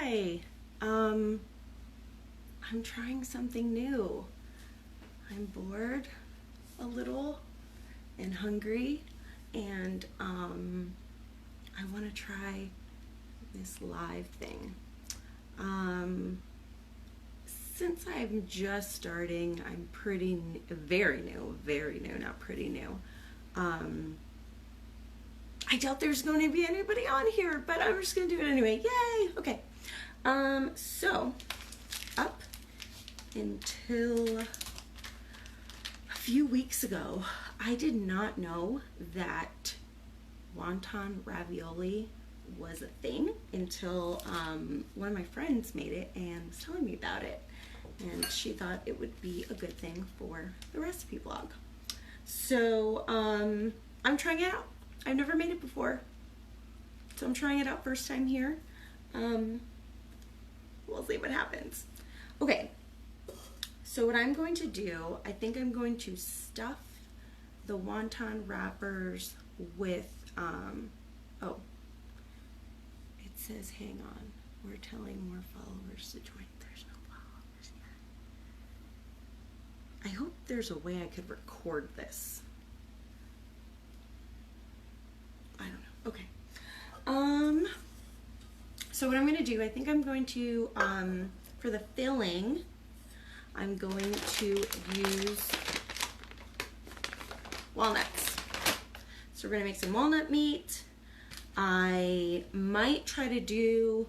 Hi. Um, I'm trying something new. I'm bored a little and hungry, and I want to try this live thing. Um, since I'm just starting, I'm very new, not pretty new. Um, I doubt there's going to be anybody on here, but I'm just going to do it anyway. Yay! Okay. So up until a few weeks ago, I did not know that Wonton Ravioli was a thing until one of my friends made it and was telling me about it. And she thought it would be a good thing for the recipe blog. So I'm trying it out. I've never made it before, so I'm trying it out first time here. We'll see what happens. Okay, so what I'm going to do, I think I'm going to stuff the wonton wrappers with, oh, it says, hang on, we're telling more followers to join. There's no followers yet. I hope there's a way I could record this. I don't know. Okay. So what I'm going to do, I think I'm going to, for the filling, I'm going to use walnuts. So we're going to make some walnut meat. I might try to do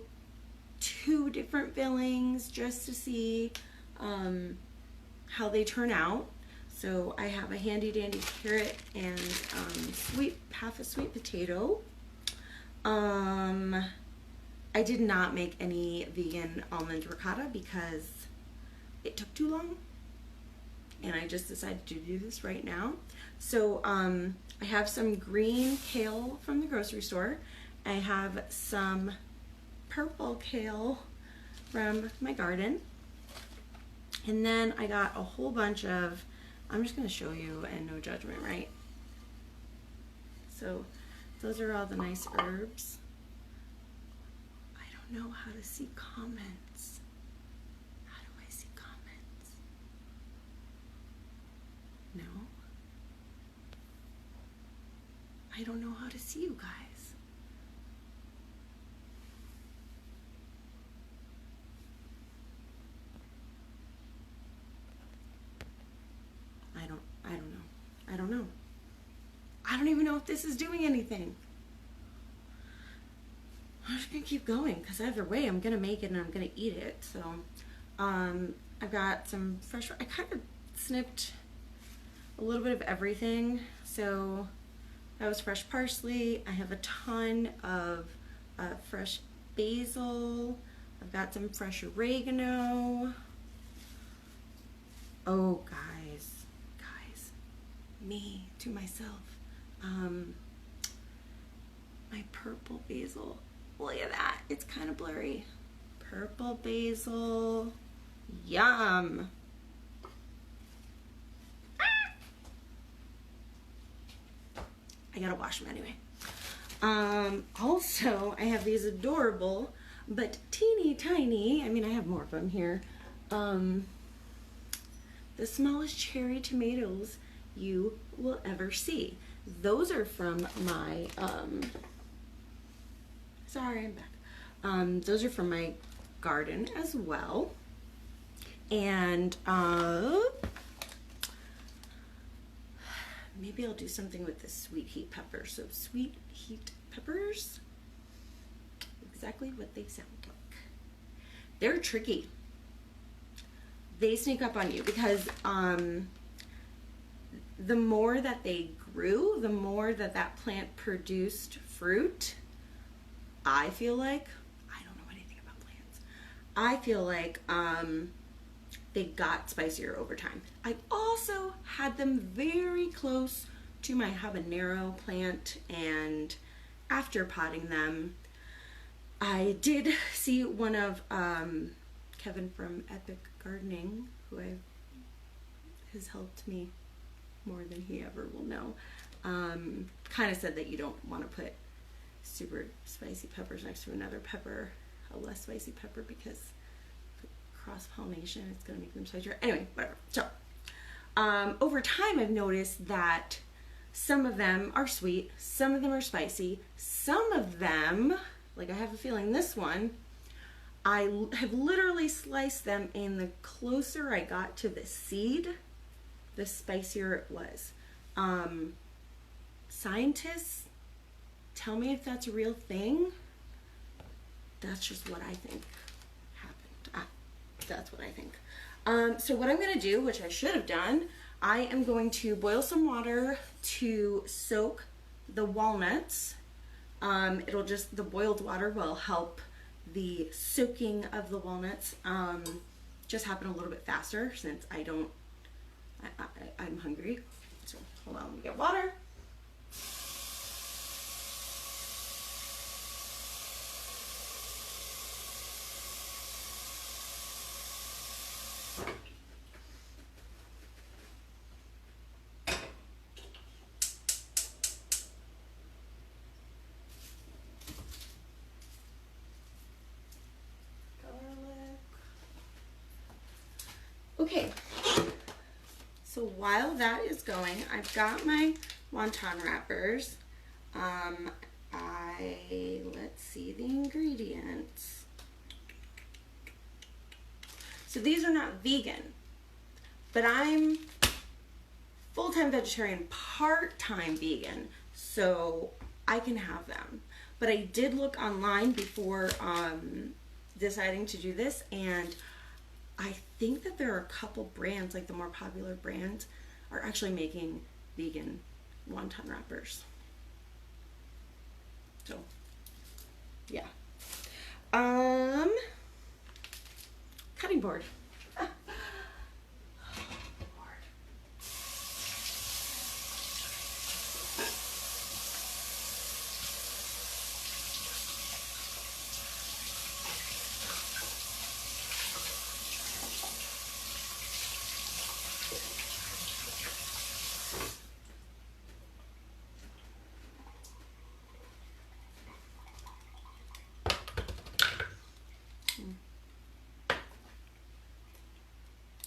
2 different fillings just to see how they turn out. So I have a handy dandy carrot and half a sweet potato. I did not make any vegan almond ricotta because it took too long, and I just decided to do this right now. So I have some green kale from the grocery store. I have some purple kale from my garden, and then I got a whole bunch of, I'm just going to show you and no judgment, right? So those are all the nice herbs. I don't know how to see comments. How do I see comments? No? I don't know how to see you guys. I don't know. I don't even know if this is doing anything. I'm just gonna keep going because either way I'm gonna make it and I'm gonna eat it. So I've got some fresh, I kind of snipped a little bit of everything. So that was fresh parsley. I have a ton of fresh basil. I've got some fresh oregano. Oh guys, me to myself. My purple basil. Look at that, it's kind of blurry. Purple basil, yum. I gotta wash them anyway. Also, I have these adorable, but teeny tiny, I mean, I have more of them here. The smallest cherry tomatoes you will ever see. Those are from my, sorry, I'm back. Those are from my garden as well. And maybe I'll do something with the sweet heat pepper. So sweet heat peppers, exactly what they sound like. They're tricky. They sneak up on you because the more that they grew, the more that plant produced fruit. I feel like, I don't know anything about plants. I feel like they got spicier over time. I also had them very close to my habanero plant, and after potting them, I did see one of Kevin from Epic Gardening, who has helped me more than he ever will know, kind of said that you don't want to put super spicy peppers next to another pepper. a less spicy pepper because cross-pollination, it's gonna make them spicier. Anyway, whatever. So, over time I've noticed that some of them are sweet, some of them are spicy, some of them, like I have a feeling this one, I have literally sliced them, and the closer I got to the seed, the spicier it was. Scientists, tell me if that's a real thing. That's just what I think happened. That's what I think. So what I'm going to do, which I should have done, I am going to boil some water to soak the walnuts. The boiled water will help the soaking of the walnuts just happen a little bit faster since I'm hungry. So hold on, let me get water. Okay, so while that is going, I've got my wonton wrappers. Let's see the ingredients. So these are not vegan, but I'm full-time vegetarian, part-time vegan, so I can have them. But I did look online before deciding to do this, and I think that there are a couple brands, like the more popular brands, are actually making vegan wonton wrappers. So, yeah. Cutting board.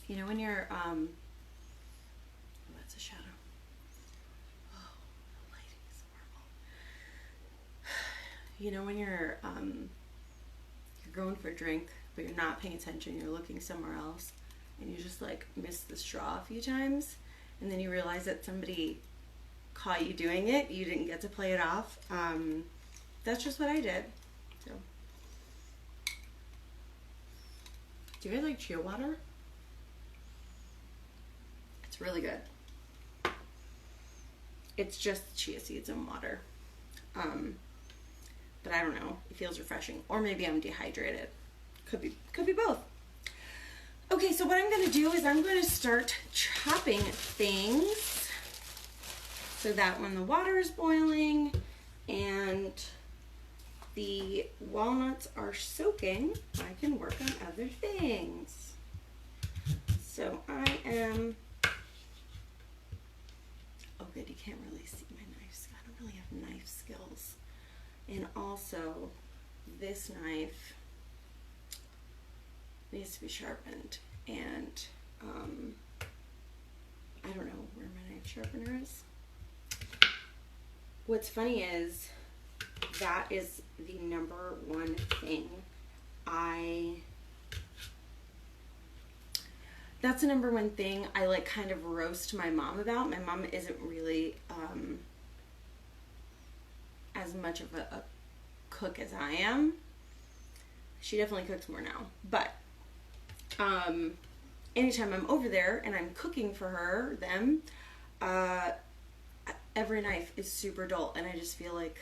You know when you're, that's a shadow. Oh, the lighting is horrible. You know when you're going for a drink, but you're not paying attention, you're looking somewhere else, and you just like miss the straw a few times, and then you realize that somebody caught you doing it, you didn't get to play it off. That's just what I did. So, do you guys like chia water? It's really good. It's just chia seeds and water. But I don't know. It feels refreshing. Or maybe I'm dehydrated. Could be both. Okay, so what I'm going to do is I'm going to start chopping things so that when the water is boiling and the walnuts are soaking, I can work on other things. So I am... Oh good, you can't really see my knives. I don't really have knife skills. And also, this knife needs to be sharpened. And I don't know where my knife sharpener is. What's funny is that is the number one thing that's the number one thing I like kind of roast my mom about. My mom isn't really as much of a cook as I am. She definitely cooks more now. But anytime I'm over there and I'm cooking for them, every knife is super dull, and I just feel like,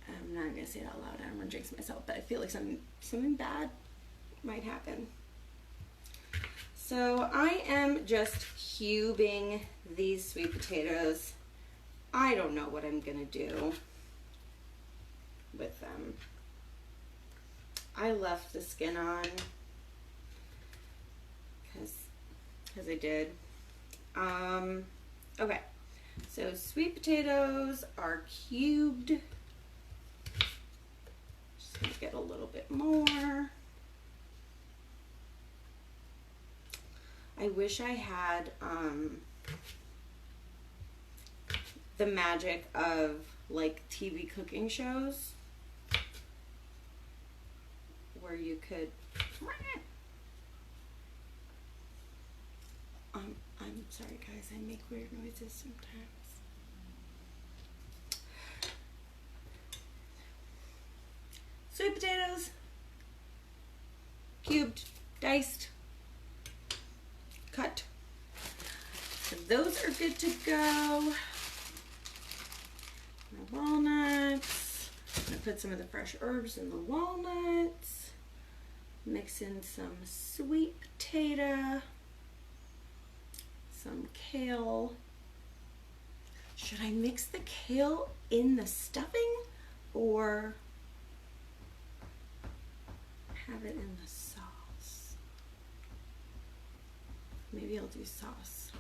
I'm not gonna say it out loud, I don't want to jinx myself, but I feel like something bad might happen. So I am just cubing these sweet potatoes. I don't know what I'm gonna do with them. I left the skin on because I did. Okay, so sweet potatoes are cubed. Just gonna get a little bit more. I wish I had the magic of like TV cooking shows where you could I'm sorry guys, I make weird noises sometimes. Sweet potatoes, cubed, diced, cut. So those are good to go. My walnuts. I'm gonna put some of the fresh herbs in the walnuts. Mix in some sweet potato, some kale. Should I mix the kale in the stuffing or have it in the sauce? Maybe I'll do sauce.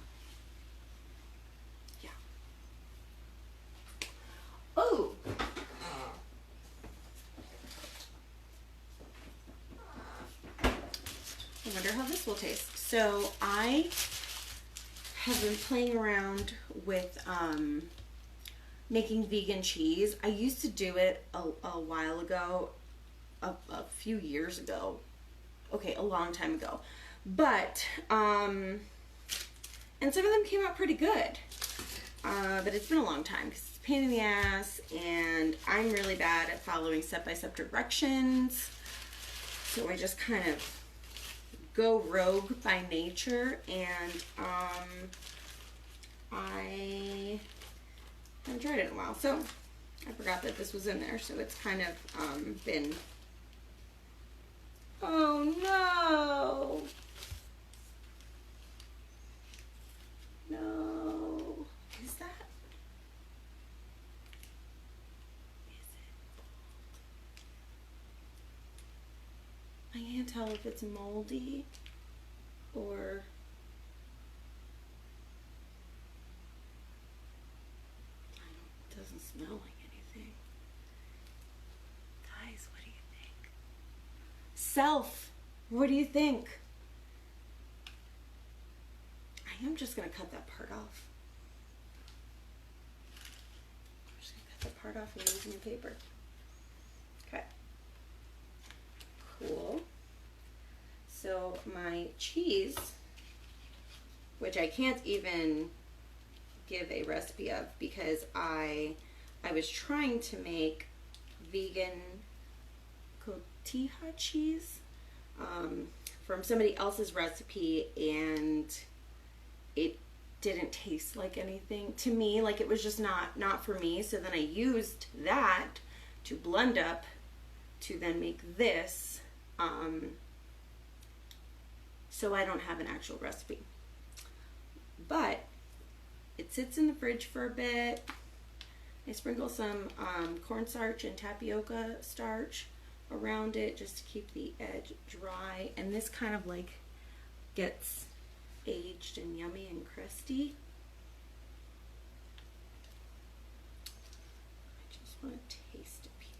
Yeah. Oh! I wonder how this will taste. So I have been playing around with making vegan cheese. I used to do it a while ago, a few years ago. Okay, a long time ago. But, and some of them came out pretty good. But it's been a long time because it's a pain in the ass and I'm really bad at following step-by-step directions. So I just kind of go rogue by nature, and I haven't tried it in a while, so I forgot that this was in there, so it's kind of been, oh no, no, is that, I can't tell if it's moldy or it doesn't smell like anything. Guys, what do you think? Self, what do you think? I am just gonna cut that part off. I'm just gonna cut that part off and use new paper. Okay. Cool. So my cheese, which I can't even give a recipe of because I was trying to make vegan cotija cheese from somebody else's recipe, and it didn't taste like anything to me. Like it was just not for me. So then I used that to blend up to then make this. So I don't have an actual recipe, but it sits in the fridge for a bit. I sprinkle some cornstarch and tapioca starch around it just to keep the edge dry, and this kind of like gets aged and yummy and crusty. I just want to taste a piece.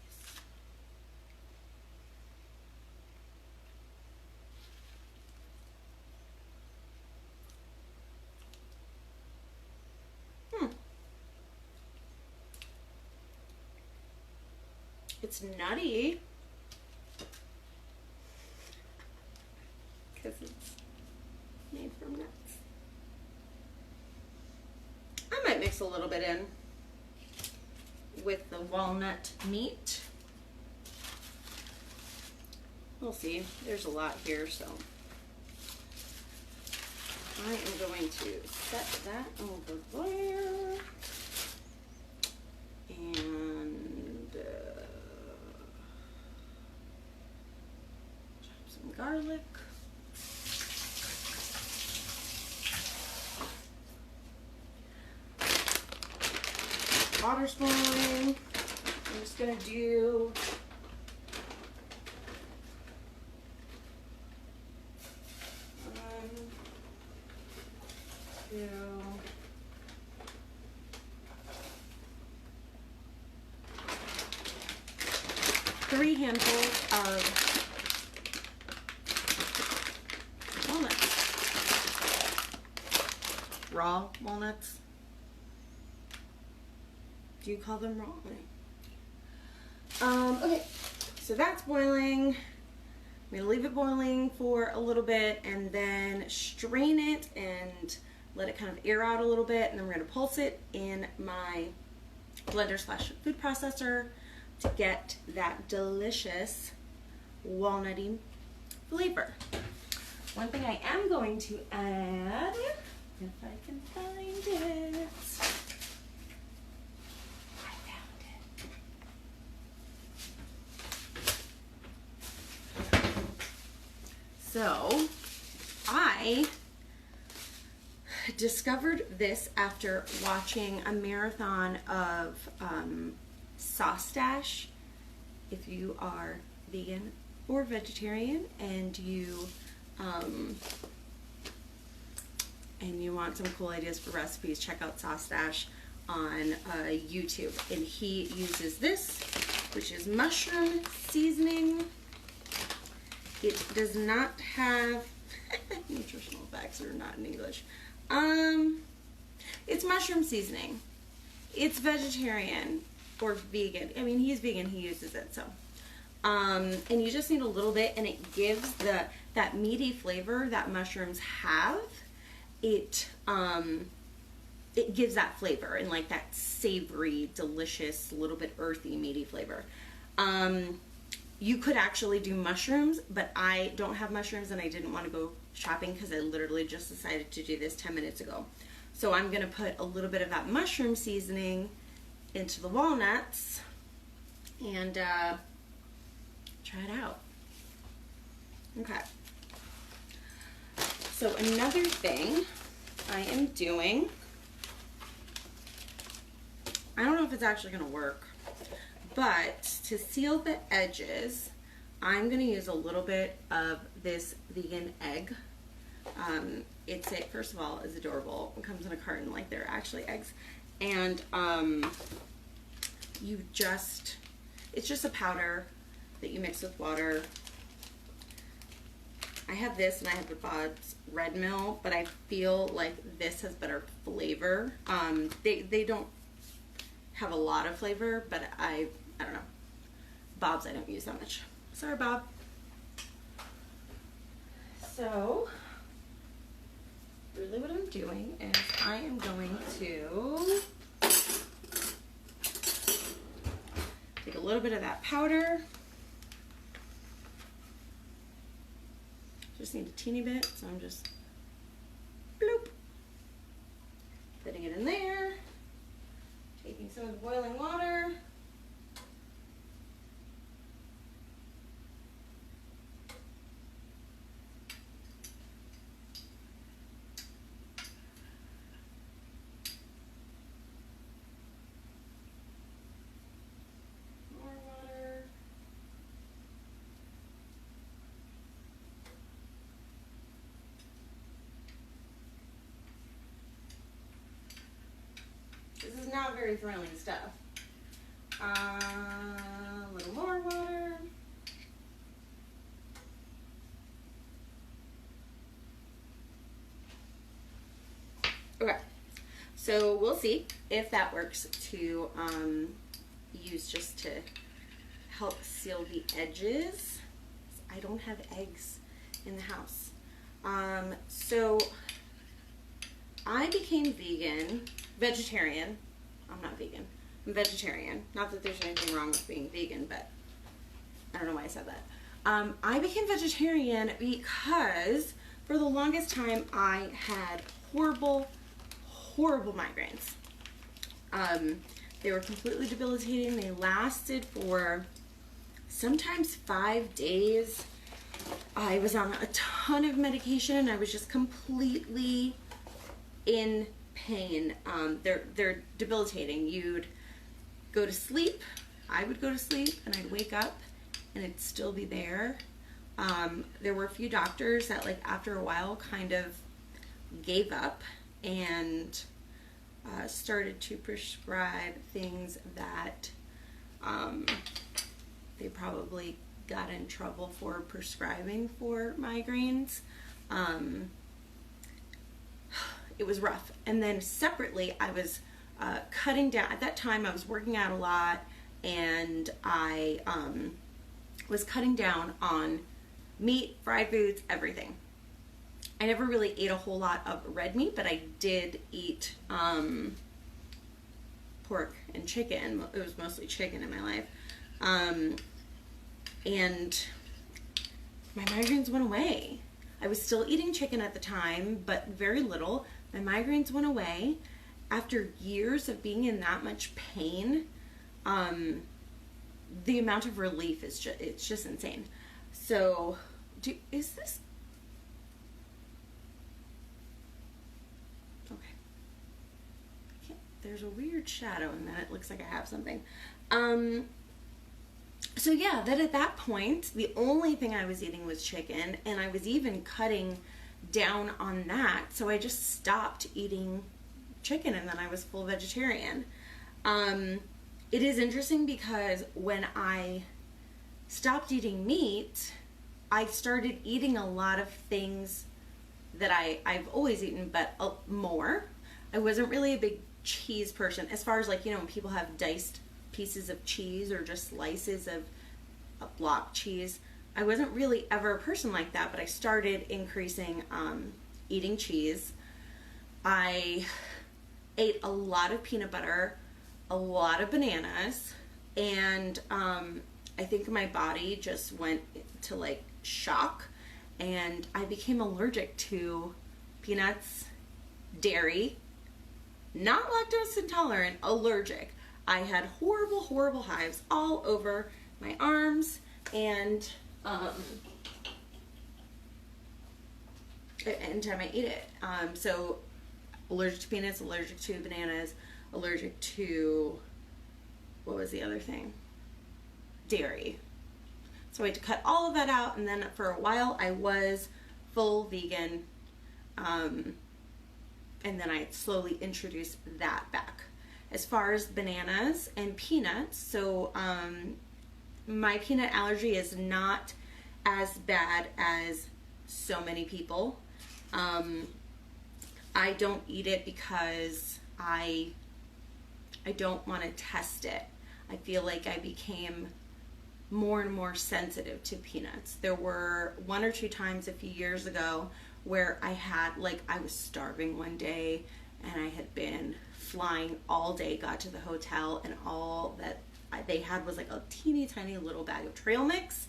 It's nutty because it's made from nuts. I might mix a little bit in with the walnut meat. We'll see. There's a lot here, so I am going to set that over there. And chop some garlic. Water's boiling. I'm just gonna do 3 handfuls of walnuts. Raw walnuts. Do you call them raw? Okay, so that's boiling. I'm gonna leave it boiling for a little bit and then strain it and let it kind of air out a little bit, and then we're gonna pulse it in my blender slash food processor to get that delicious walnutty flavor. One thing I am going to add, if I can find it. I found it. So, I discovered this after watching a marathon of Sauce Stash. If you are vegan or vegetarian and you want some cool ideas for recipes, check out Sauce Stash on YouTube. And he uses this, which is mushroom seasoning. It does not have nutritional facts are not in English. It's mushroom seasoning. It's vegetarian or vegan. I mean, he's vegan, he uses it, so. And you just need a little bit, and it gives that meaty flavor that mushrooms have. It gives that flavor and like that savory, delicious, little bit earthy, meaty flavor. You could actually do mushrooms, but I don't have mushrooms and I didn't want to go shopping because I literally just decided to do this 10 minutes ago. So I'm going to put a little bit of that mushroom seasoning into the walnuts and try it out. Okay. So another thing I am doing, I don't know if it's actually going to work, but to seal the edges, I'm going to use a little bit of this vegan egg. First of all, it's adorable. It comes in a carton like they're actually eggs. And it's just a powder that you mix with water. I have this and I have the Bob's Red Mill, but I feel like this has better flavor. They don't have a lot of flavor, but I don't know. Bob's I don't use that much. Sorry, Bob. So, really what I'm doing is I am going to take a little bit of that powder. Just need a teeny bit, so I'm just bloop, putting it in there, taking some of the boiling water. This is not very thrilling stuff. A little more water. Okay, so we'll see if that works to use just to help seal the edges. I don't have eggs in the house. So I became vegetarian. I'm not vegan. I'm vegetarian. Not that there's anything wrong with being vegan, but I don't know why I said that. I became vegetarian because for the longest time I had horrible migraines. They were completely debilitating. They lasted for sometimes 5 days. I was on a ton of medication. I was just completely in pain. They're debilitating. You'd go to sleep. I would go to sleep and I'd wake up and it'd still be there. There were a few doctors that like after a while kind of gave up and started to prescribe things that they probably got in trouble for prescribing for migraines. It was rough. And then separately, I was cutting down. At that time, I was working out a lot, and I was cutting down on meat, fried foods, everything. I never really ate a whole lot of red meat, but I did eat pork and chicken. It was mostly chicken in my life. And my migraines went away. I was still eating chicken at the time, but very little. My migraines went away. After years of being in that much pain, the amount of relief is it's just insane. So, is this... Okay. There's a weird shadow, and then it looks like I have something. So yeah, at that point, the only thing I was eating was chicken, and I was even cutting down on that. So I just stopped eating chicken, and then I was full vegetarian. It is interesting because when I stopped eating meat, I started eating a lot of things that I've always eaten, but more. I wasn't really a big cheese person. As far as, like, you know, when people have diced pieces of cheese or just slices of a block cheese, I wasn't really ever a person like that, but I started increasing eating cheese. I ate a lot of peanut butter, a lot of bananas, and I think my body just went to like shock, and I became allergic to peanuts, dairy, not lactose intolerant, allergic. I had horrible, horrible hives all over my arms, and anytime I eat it. So allergic to peanuts, allergic to bananas, allergic to, what was the other thing? Dairy. So I had to cut all of that out, and then for a while I was full vegan, and then I slowly introduced that back. As far as bananas and peanuts, so my peanut allergy is not as bad as so many people. I don't eat it because I don't want to test it. I feel like I became more and more sensitive to peanuts. There were 1 or 2 times a few years ago where I had, like, I was starving one day, and I had been flying all day, got to the hotel, and all that they had was like a teeny tiny little bag of trail mix.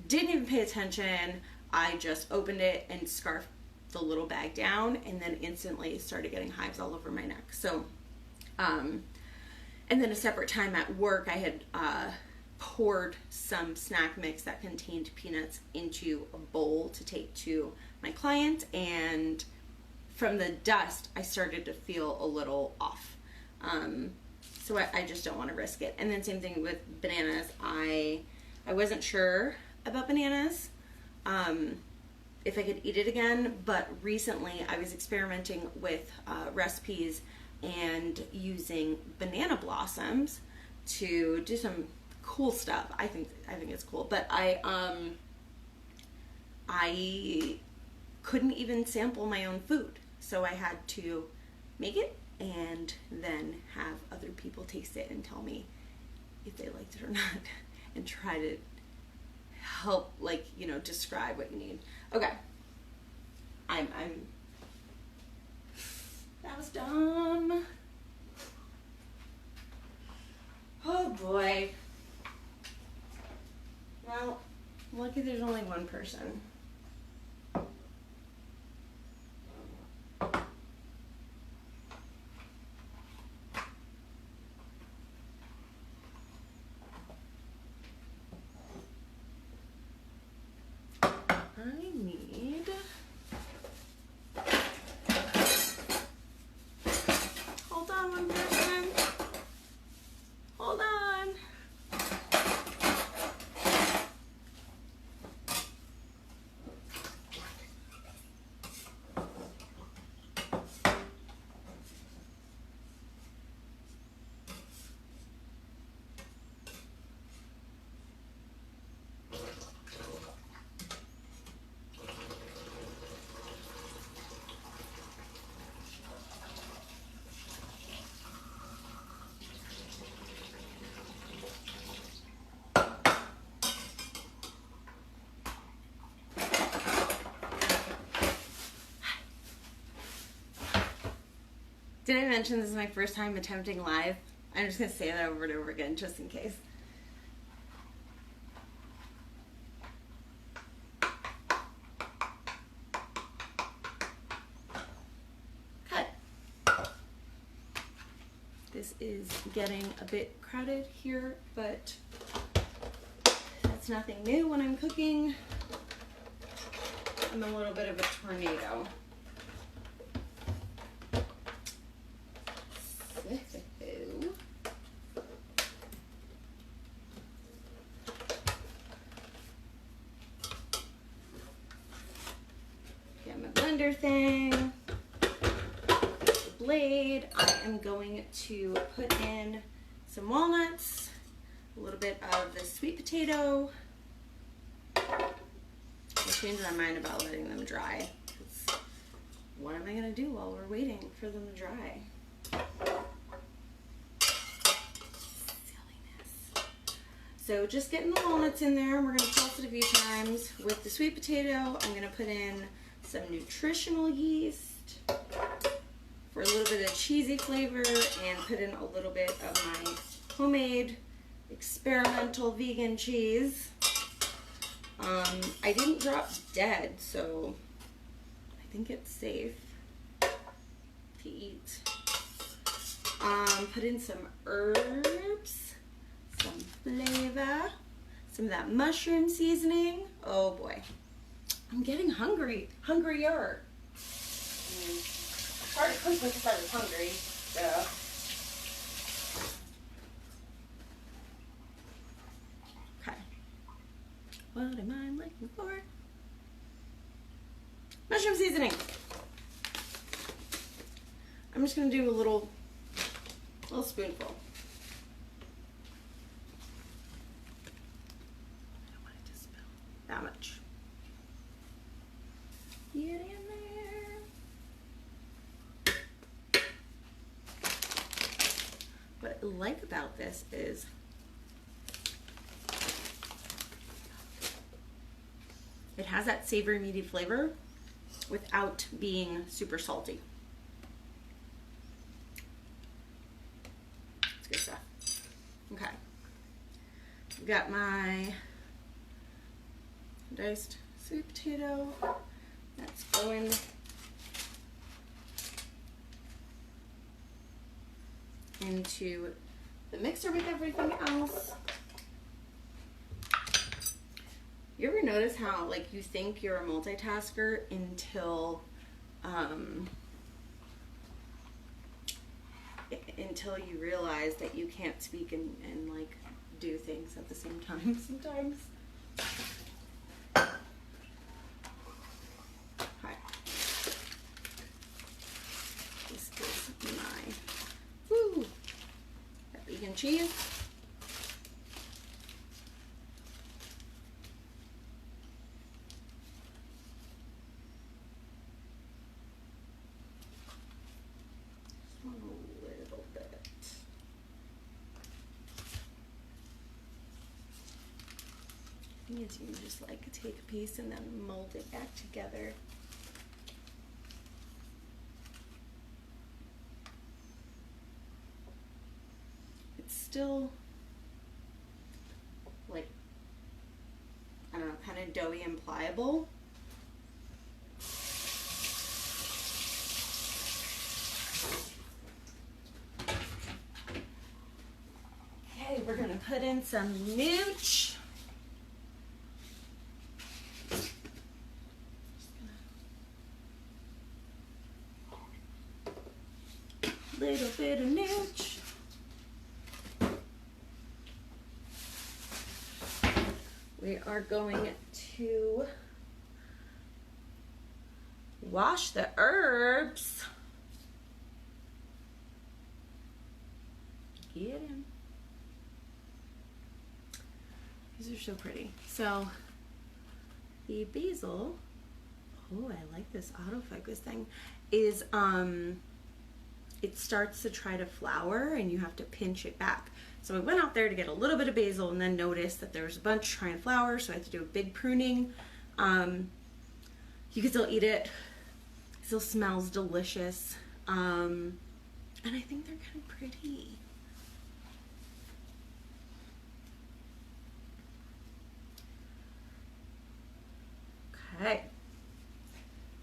Didn't even pay attention. I just opened it and scarfed the little bag down, and then instantly started getting hives all over my neck. So, and then a separate time at work, I had poured some snack mix that contained peanuts into a bowl to take to my client, and from the dust, I started to feel a little off. So I just don't want to risk it. And then same thing with bananas. I wasn't sure about bananas, if I could eat it again, but recently I was experimenting with recipes and using banana blossoms to do some cool stuff. I think it's cool, but I couldn't even sample my own food, so I had to make it and then have other people taste it and tell me if they liked it or not, and try to help, like, you know, describe what you need. Okay. That was dumb. Oh boy. Well, lucky there's only one person. I need... Hold on one person. Hold on. Did I mention this is my first time attempting live? I'm just going to say that over and over again just in case. Cut. This is getting a bit crowded here, but that's nothing new when I'm cooking. I'm a little bit of a tornado. Get my blender thing, the blade. I am going to put in some walnuts, a little bit of the sweet potato. I changed my mind about letting them dry. What am I going to do while we're waiting for them to dry? Silliness. So just getting the walnuts in there. We're going to pulse it a few times. With the sweet potato, I'm going to put in some nutritional yeast for a little bit of cheesy flavor and put in a little bit of my homemade experimental vegan cheese. I didn't drop dead, so I think it's safe to eat. Put in some herbs, some flavor, some of that mushroom seasoning. Oh boy, I'm getting hungrier. It's hard to cook when I was hungry, so. Okay. What am I looking for? Mushroom seasoning. I'm just gonna do a little spoonful. I don't want it to spill that much. Get in there. What I like about this is it has that savory meaty flavor without being super salty. It's good stuff. Okay. I've got my diced sweet potato. That's going into the mixer with everything else. You ever notice how, like, you think you're a multitasker until you realize that you can't speak and like do things at the same time sometimes. Okay. This is my that vegan cheese. You just like take a piece and then mold it back together. It's still like, I don't know, kind of doughy and pliable. Okay, we're gonna put in some nooch. Little bit of nooch. We are going to wash the herbs. Get in. These are so pretty. So the basil, oh, I like this autofocus thing, is it starts to try to flower and you have to pinch it back. So I went out there to get a little bit of basil and then noticed that there was a bunch trying to flower, so I had to do a big pruning. You can still eat it. It still smells delicious. And I think they're kind of pretty. Okay,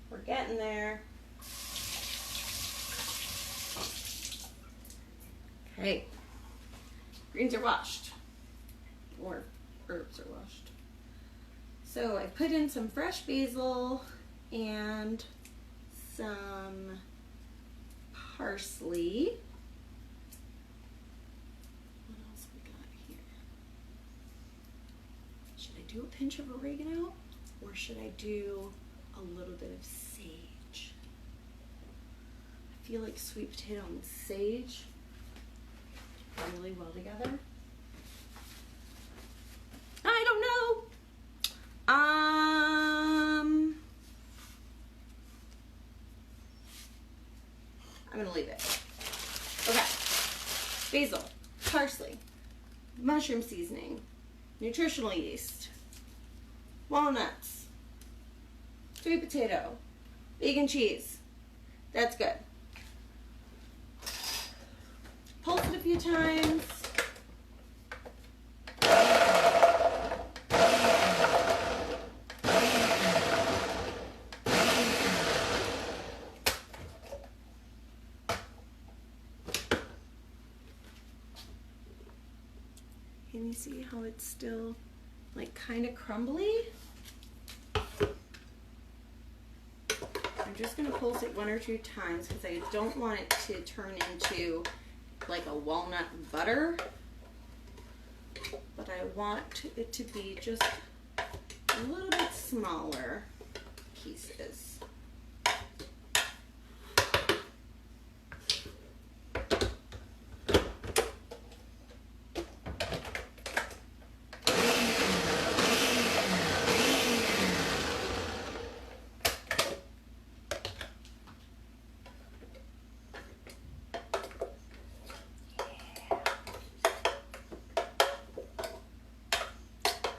we're getting there. Okay, greens are washed, or herbs are washed. So I put in some fresh basil and some parsley. What else we got here? Should I do a pinch of oregano, or should I do a little bit of sage? I feel like sweet potato and sage go really well together. I don't know. I'm gonna leave it. Okay. Basil, parsley, mushroom seasoning, nutritional yeast, walnuts, sweet potato, vegan cheese. That's good. Pulse it a few times. Can you see how it's still like kind of crumbly? I'm just going to pulse it 1 or 2 times because I don't want it to turn into like a walnut butter, but I want it to be just a little bit smaller pieces.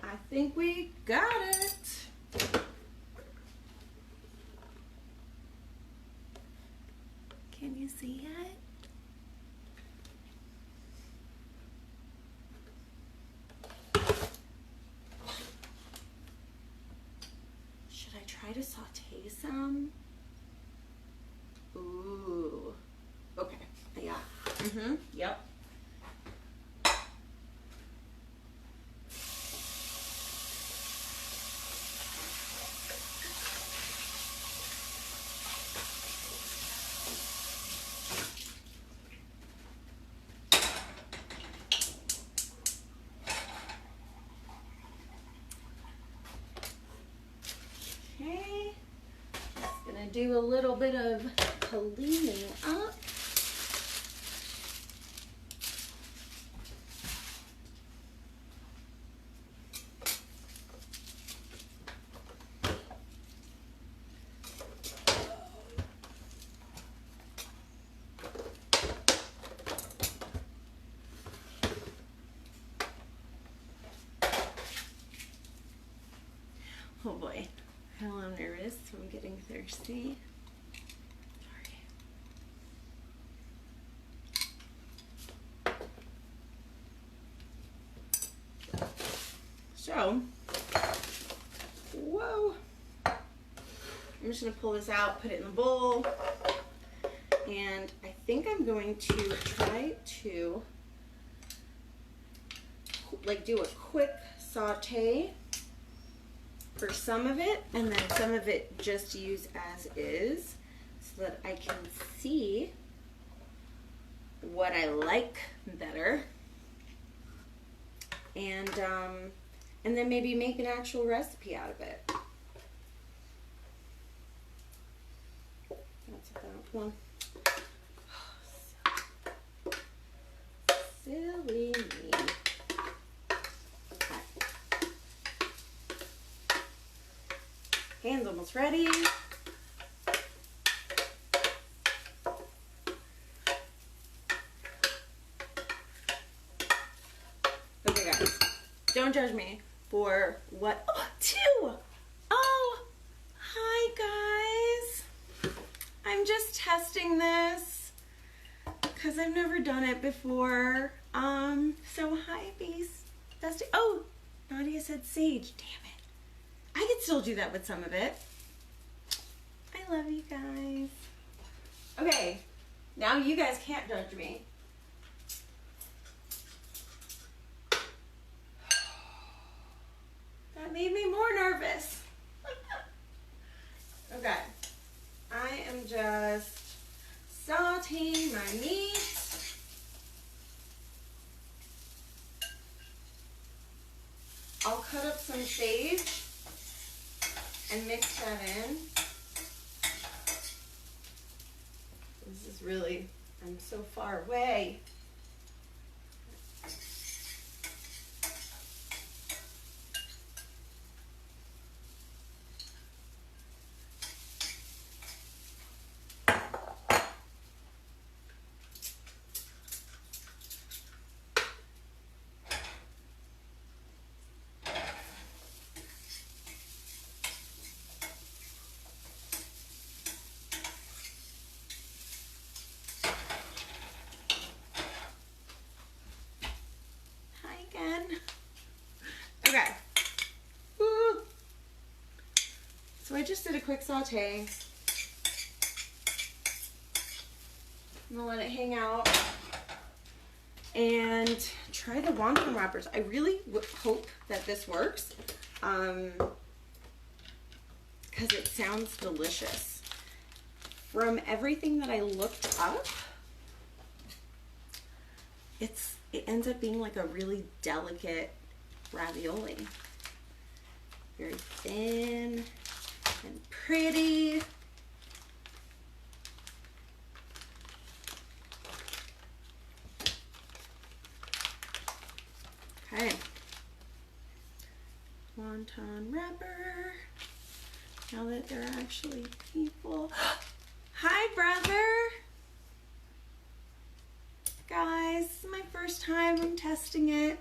I think we got it. Can you see it? Should I try to saute some? Ooh. Okay. Yeah. Yep. Okay, just gonna do a little bit of cleaning up. Oh boy, I'm a little nervous. I'm getting thirsty. Sorry. So, whoa. I'm just gonna pull this out, put it in the bowl, and I think I'm going to try to like do a quick saute for some of it, and then some of it just use as is, so that I can see what I like better, and then maybe make an actual recipe out of it. That's that one. Silly me. Pan's almost ready. Okay guys, don't judge me for what, oh, 2! Oh, hi guys. I'm just testing this because I've never done it before. So hi, Beast. Oh, Nadia said sage. Damn it. I could still do that with some of it. I love you guys. Okay, now you guys can't judge me. That made me more nervous. Okay, I am just sauteing my meat. I'll cut up some sage and mix that in. This is really, I'm so far away. Okay. Woo. So I just did a quick saute. I'm gonna let it hang out and try the wonton wrappers. I really hope that this works because it sounds delicious. From everything that I looked up, it ends up being like a really delicate ravioli. Very thin and pretty. Okay. Wonton wrapper. Now that they're actually people. Hi, brother. Guys, this is my first time. I'm testing it.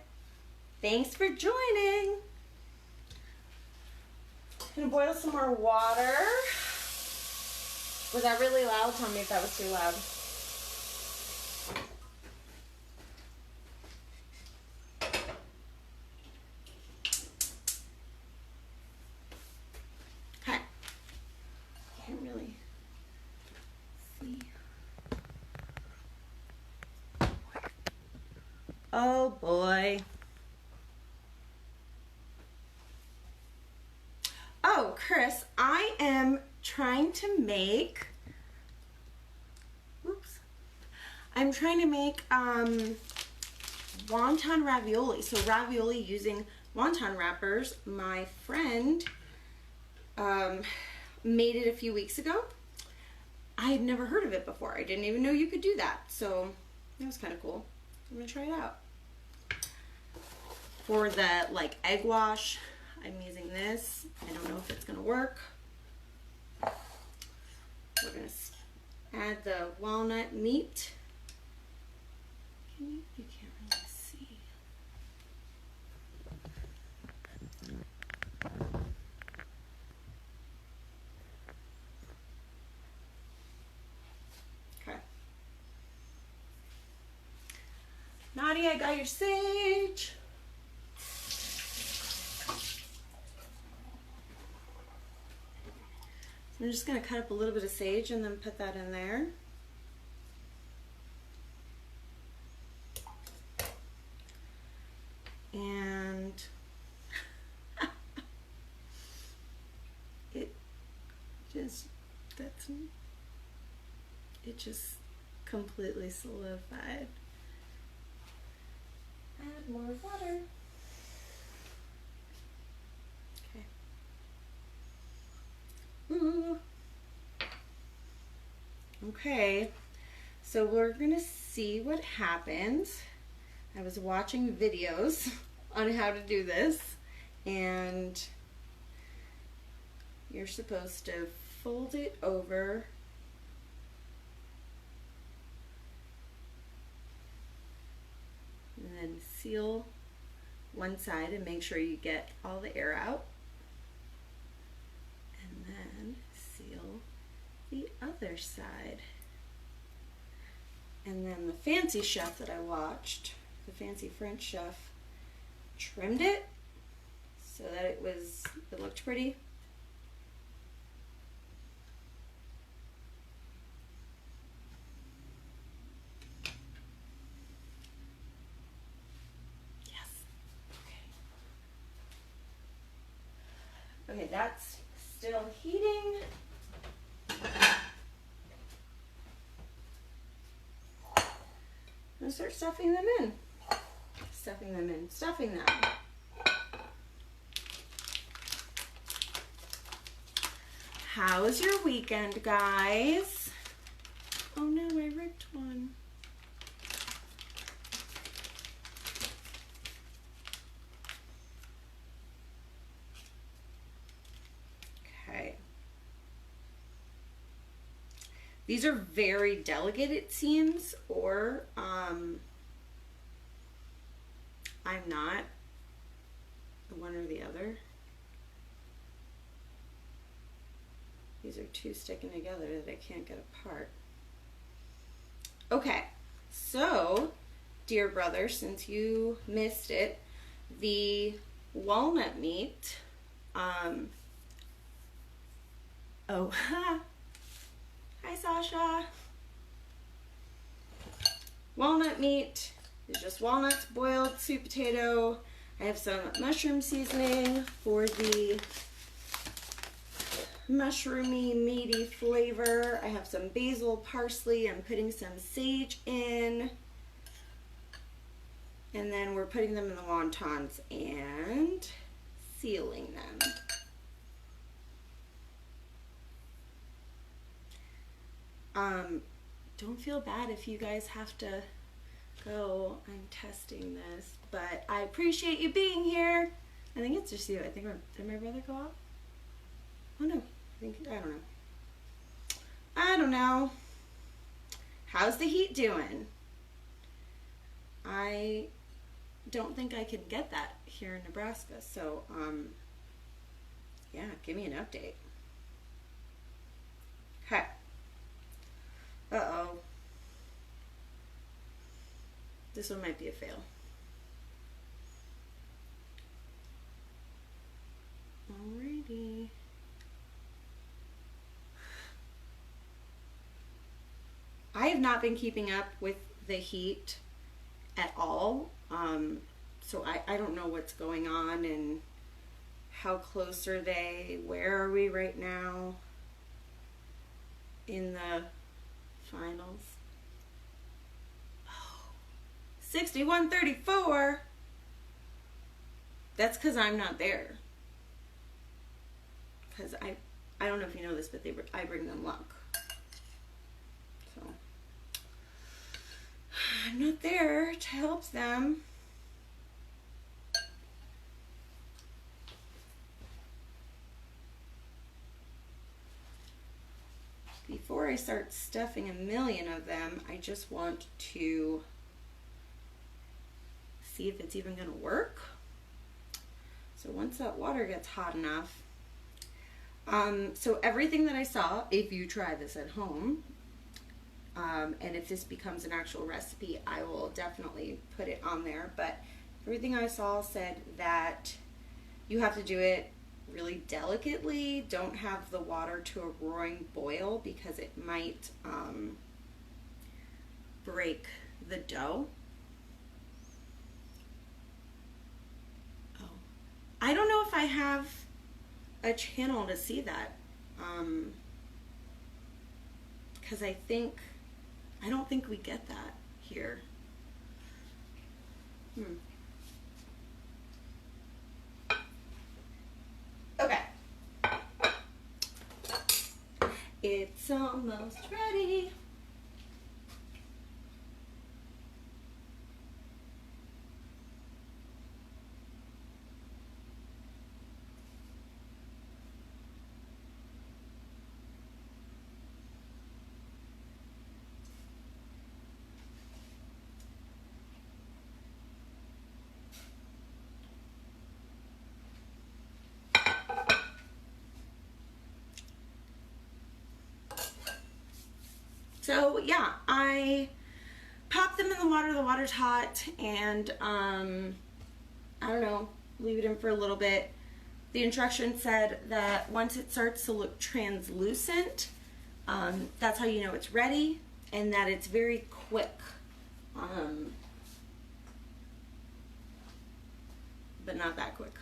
Thanks for joining. I'm gonna boil some more water. Was that really loud? Tell me if that was too loud. Okay. Can't really see. Oh boy. Oh, Chris, I am trying to make, I'm trying to make wonton ravioli. So ravioli using wonton wrappers. My friend made it a few weeks ago. I had never heard of it before. I didn't even know you could do that. So that was kind of cool. I'm gonna try it out. For the like egg wash, I'm using this. I don't know if it's gonna work. We're gonna add the walnut meat. You can't really see. Okay. Nadia, I got your sage. I'm just going to cut up a little bit of sage and then put that in there. And it just completely solidified. Add more water. Ooh. Okay, so we're gonna see what happens. I was watching videos on how to do this, and you're supposed to fold it over and then seal one side and make sure you get all the air out. Then seal the other side. And then the fancy chef that I watched, the fancy French chef, trimmed it so that it looked pretty. Yes. Okay, that's still heating. And start stuffing them in. Stuffing them in. Stuffing them. How was your weekend, guys? Oh no, I ripped one. Okay. These are very delicate, it seems, or I'm not, one or the other. These are two sticking together that I can't get apart. Okay, so, dear brother, since you missed it, the walnut meat, oh, hi Sasha. Walnut meat is just walnuts, boiled, sweet potato. I have some mushroom seasoning for the mushroomy, meaty flavor. I have some basil, parsley. I'm putting some sage in. And then we're putting them in the wontons and sealing them. Don't feel bad if you guys have to go. I'm testing this, but I appreciate you being here. I think it's just you. I think, did my brother go off? Oh no, I don't know. How's the heat doing? I don't think I can get that here in Nebraska, so yeah, give me an update. Okay. Uh-oh. This one might be a fail. Alrighty. I have not been keeping up with the heat at all. So I don't know what's going on and how close are they? Where are we right now in the finals? Oh, 61-34. That's because I'm not there. Because I don't know if you know this, but I bring them luck. So I'm not there to help them. Before I start stuffing a million of them, I just want to see if it's even going to work. So once that water gets hot enough, so everything that I saw, if you try this at home, and if this becomes an actual recipe, I will definitely put it on there. But everything I saw said that you have to do it really delicately. Don't have the water to a roaring boil because it might break the dough. Oh, I don't know if I have a channel to see that, because I don't think we get that here. Okay. It's almost ready. So yeah, I pop them in the water's hot, and I don't know, leave it in for a little bit. The instructions said that once it starts to look translucent, that's how you know it's ready, and that it's very quick. But not that quick.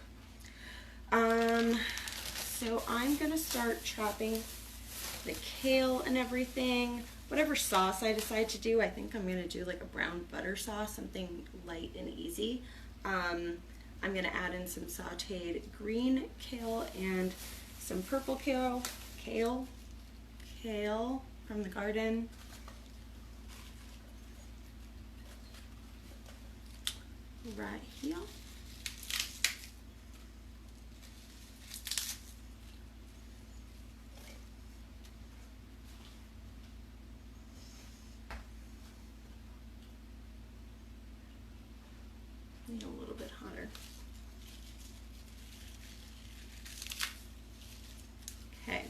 So I'm gonna start chopping the kale and everything. Whatever sauce I decide to do, I think I'm gonna do like a brown butter sauce, something light and easy. I'm gonna add in some sauteed green kale and some purple kale from the garden. Right here. Need a little bit hotter. Okay.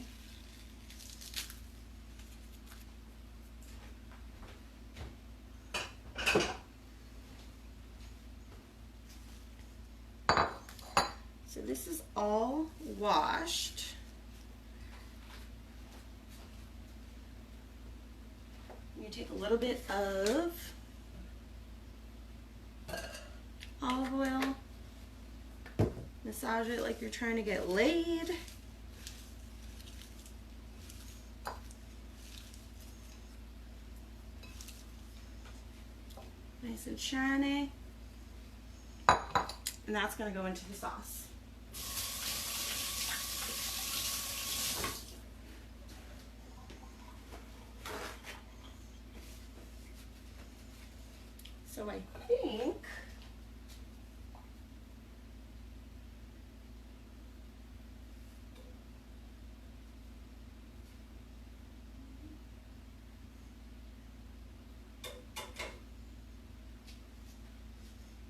So this is all washed. You take a little bit of olive oil, massage it like you're trying to get laid. Nice and shiny. And that's going to go into the sauce. So I think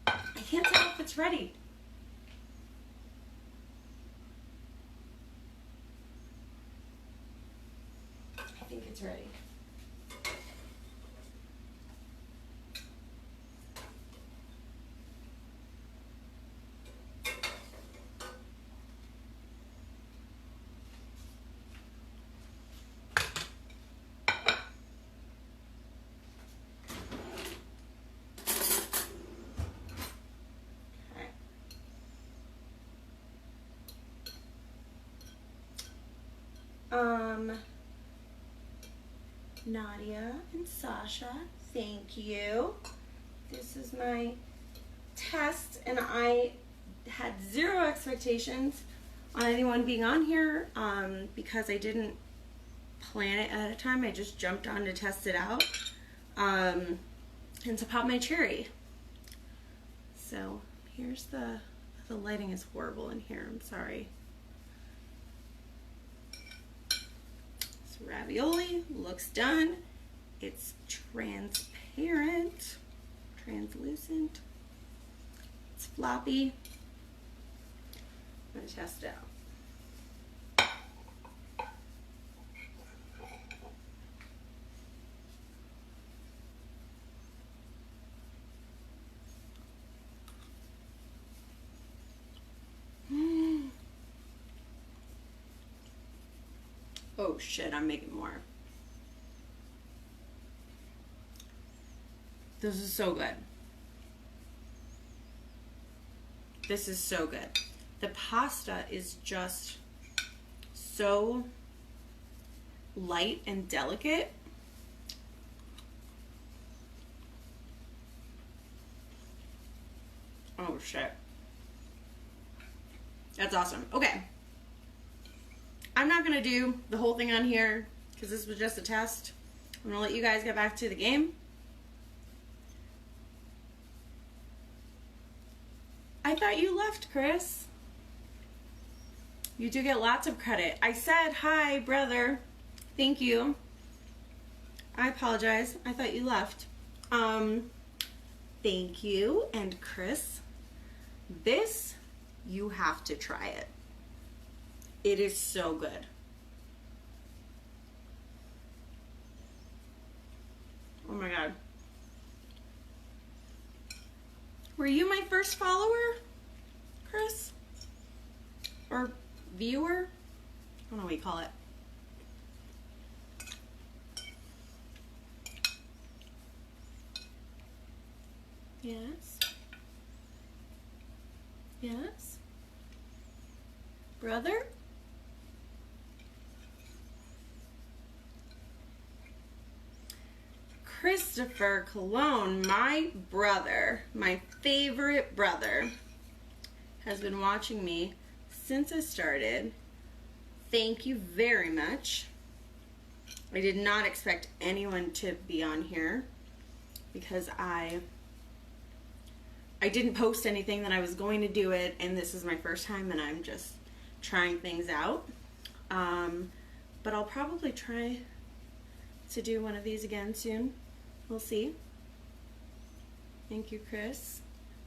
I can't tell if it's ready. I think it's ready. Nadia and Sasha, thank you. This is my test, and I had zero expectations on anyone being on here because I didn't plan it ahead of time. I just jumped on to test it out and to pop my cherry. So here's the lighting is horrible in here. I'm sorry. Ravioli looks done. It's transparent, translucent. It's floppy. I'm gonna test it out. Oh shit, I'm making more. This is so good. This is so good. The pasta is just so light and delicate. Oh shit. That's awesome. Okay. I'm not going to do the whole thing on here because this was just a test. I'm going to let you guys get back to the game. I thought you left, Chris. You do get lots of credit. I said, hi, brother. Thank you. I apologize. I thought you left. Thank you. And Chris, this, you have to try it. It is so good. Oh my God. Were you my first follower, Chris? Or viewer? I don't know what you call it. Yes. Yes. Brother? Christopher Cologne, my brother, my favorite brother, has been watching me since I started. Thank you very much. I did not expect anyone to be on here because I didn't post anything that I was going to do it, and this is my first time and I'm just trying things out. But I'll probably try to do one of these again soon. We'll see. Thank you, Chris.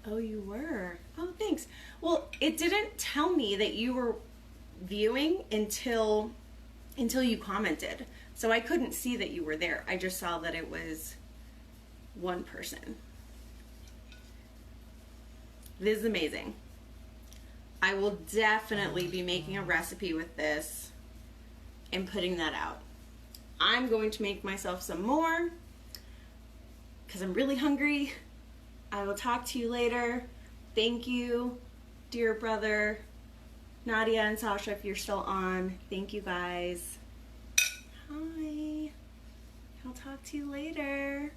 Oh, you were. Oh, thanks. Well, it didn't tell me that you were viewing until you commented. So I couldn't see that you were there. I just saw that it was one person. This is amazing. I will definitely be making a recipe with this and putting that out. I'm going to make myself some more because I'm really hungry. I will talk to you later. Thank you, dear brother, Nadia and Sasha, if you're still on. Thank you guys. Hi. I'll talk to you later.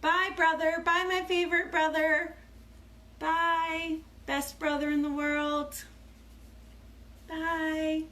Bye, brother. Bye, my favorite brother. Bye. Best brother in the world. Bye.